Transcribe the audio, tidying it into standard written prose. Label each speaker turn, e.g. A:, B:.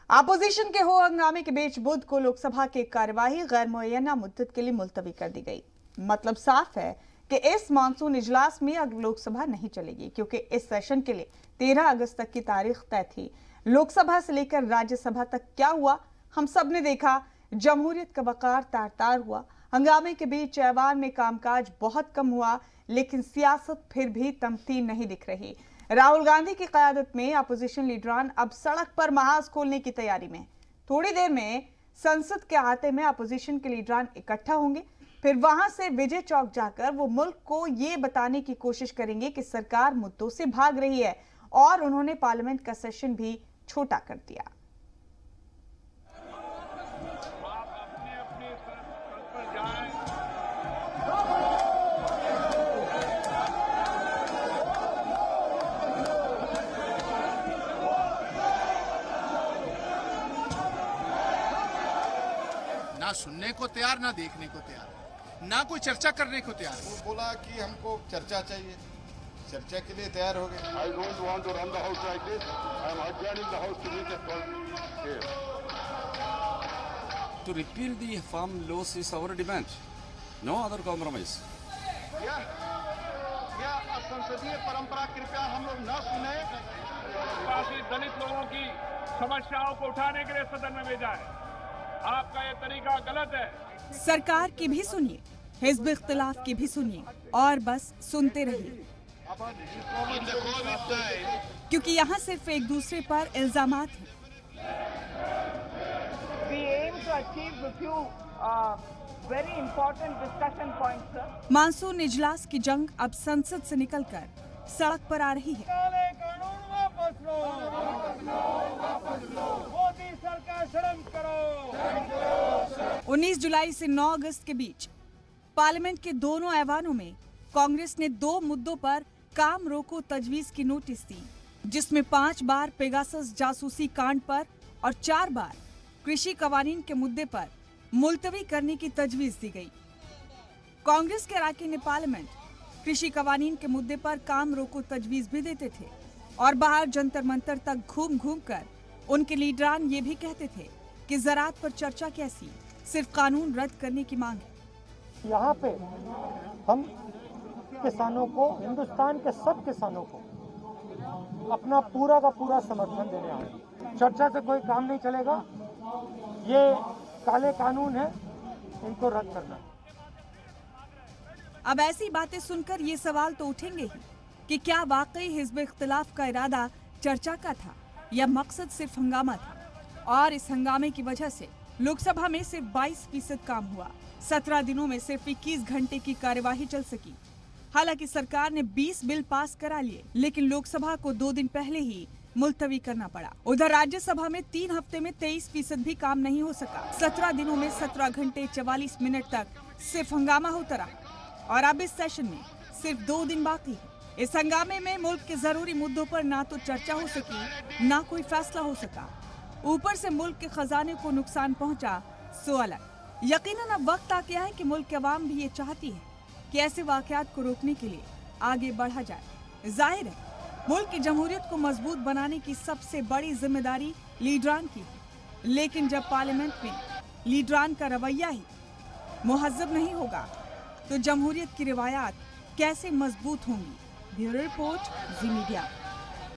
A: Opposition के हो हंगामे के बीच बुध को लोकसभा की कार्यवाही गैर मुअय्यना मुद्दत के लिए मुलतवी कर दी गई। मतलब साफ है कि इस मानसून इजलास में अब लोकसभा नहीं चलेगी, क्योंकि इस सेशन के लिए 13 अगस्त तक की तारीख तय थी। लोकसभा से लेकर राज्यसभा तक क्या हुआ हम सब ने देखा। जमहूरियत का वकार तार तार हुआ। हंगामे के बीच ऐवान में कामकाज बहुत कम हुआ, लेकिन सियासत फिर भी तमतीन नहीं दिख रही। राहुल गांधी की क़यादत में अपोजिशन लीडरान अब सड़क पर महाज खोलने की तैयारी में। थोड़ी देर में संसद के अहाते में अपोजिशन के लीडरान इकट्ठा होंगे, फिर वहां से विजय चौक जाकर वो मुल्क को ये बताने की कोशिश करेंगे कि सरकार मुद्दों से भाग रही है, और उन्होंने पार्लियामेंट का सेशन भी छोटा कर दिया।
B: ना सुनने को तैयार, ना देखने को तैयार, ना कोई चर्चा करने को तैयार।
C: वो बोला कि हमको चर्चा चाहिए, चर्चा के लिए तैयार हो गए।
D: I don't want to run the house like this. I am adjourning the house to meet a call here.
E: To repeal the farm laws is our demand. No other compromise.
F: यह संसदीय परंपरा कृपया हम लोग न सुने।
G: आदिवासी दलित लोगों की समस्याओं को उठाने के लिए सदन में भेजा है। आपका ये तरीका गलत है।
A: सरकार की भी सुनिए, हिज़्ब इख्तिलाफ की भी सुनिए, और बस सुनते रहिए, क्योंकि यहाँ सिर्फ एक दूसरे पर इल्जामात हैं। मानसून इजलास की जंग अब संसद से निकलकर सड़क पर आ रही है। 19 जुलाई से 9 अगस्त के बीच पार्लियामेंट के दोनों ऐवानों में कांग्रेस ने 2 मुद्दों पर काम रोको तजवीज की नोटिस दी, जिसमें 5 बार पेगासस जासूसी कांड पर और 4 बार कृषि कवानीन के मुद्दे पर मुलतवी करने की तजवीज दी गई। कांग्रेस के अरकान ने पार्लियामेंट कृषि कवानीन के मुद्दे पर काम रोको तजवीज भी देते थे, और बाहर जंतर मंतर तक घूम घूम कर उनके लीडरान ये भी कहते थे कि ज़राअत पर चर्चा कैसी, सिर्फ कानून रद्द करने की मांग है।
H: यहाँ पे हम किसानों को, हिंदुस्तान के सब किसानों को अपना पूरा का पूरा समर्थन देने आए। चर्चा से कोई काम नहीं चलेगा, ये काले कानून है, इनको रद्द करना। अब ऐसी बातें सुनकर ये सवाल तो उठेंगे ही कि क्या वाकई हिज़्ब इख्तिलाफ का इरादा चर्चा का था, या मकसद सिर्फ हंगामा था। और इस हंगामे की वजह से लोकसभा में सिर्फ 22% काम हुआ। 17 दिनों में सिर्फ 21 घंटे की कार्यवाही चल सकी। हालांकि सरकार ने 20 बिल पास करा लिए, लेकिन लोकसभा को 2 दिन पहले ही मुलतवी करना पड़ा। उधर राज्यसभा में 3 हफ्ते में 23% भी काम नहीं हो सका। 17 दिनों में 17 घंटे 44 मिनट तक सिर्फ हंगामा होता रहा, और अब इस सेशन में सिर्फ 2 दिन बाकी है। इस हंगामे में मुल्क के जरूरी मुद्दों पर ना तो चर्चा हो सकी, ना कोई फैसला हो सका। ऊपर से मुल्क के खजाने को नुकसान पहुंचा सो अलग। यकीनन अब वक्त आ गया है कि मुल्क की आवाम भी ये चाहती है कि ऐसे वाकयात को रोकने के लिए आगे बढ़ा जाए। जाहिर है, मुल्क की जमहूरियत को मजबूत बनाने की सबसे बड़ी जिम्मेदारी लीडरान की है, लेकिन जब पार्लियामेंट में लीडरान का रवैया ही मुहज़्ज़ब नहीं होगा, तो जमहूरियत की रिवायात कैसे मजबूत होंगी। ब्यूरो रिपोर्ट, जी मीडिया।